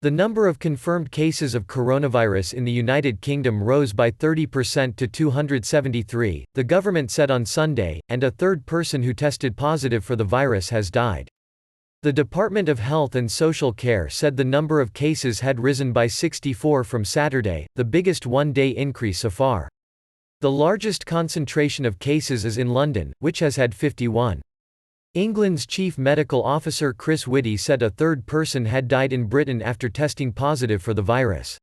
The number of confirmed cases of coronavirus in the United Kingdom rose by 30% to 273, the government said on Sunday, and a third person who tested positive for the virus has died. The Department of Health and Social Care said the number of cases had risen by 64 from Saturday, the biggest one-day increase so far. The largest concentration of cases is in London, which has had 51. England's Chief Medical Officer Chris Whitty said a third person had died in Britain after testing positive for the virus.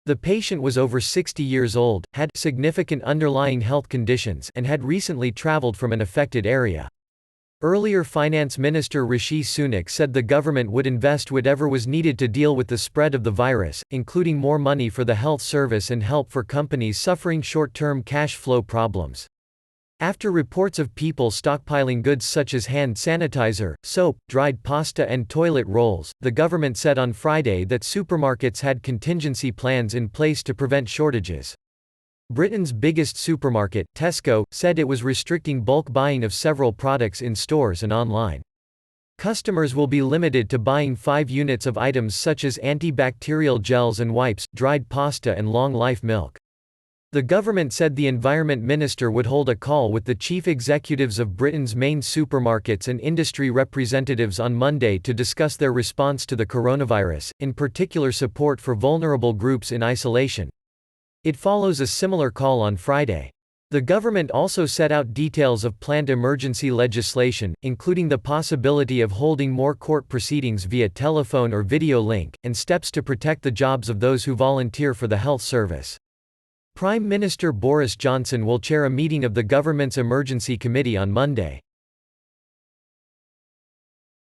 The patient was over 60 years old, had significant underlying health conditions, and had recently travelled from an affected area. Earlier Finance Minister Rishi Sunak said the government would invest whatever was needed to deal with the spread of the virus, including more money for the health service and help for companies suffering short-term cash flow problems. After reports of people stockpiling goods such as hand sanitizer, soap, dried pasta and toilet rolls, the government said on Friday that supermarkets had contingency plans in place to prevent shortages. Britain's biggest supermarket, Tesco, said it was restricting bulk buying of several products in stores and online. Customers will be limited to buying 5 units of items such as antibacterial gels and wipes, dried pasta and long-life milk. The government said the Environment Minister would hold a call with the chief executives of Britain's main supermarkets and industry representatives on Monday to discuss their response to the coronavirus, in particular support for vulnerable groups in isolation. It follows a similar call on Friday. The government also set out details of planned emergency legislation, including the possibility of holding more court proceedings via telephone or video link, and steps to protect the jobs of those who volunteer for the health service. Prime Minister Boris Johnson will chair a meeting of the government's Emergency Committee on Monday.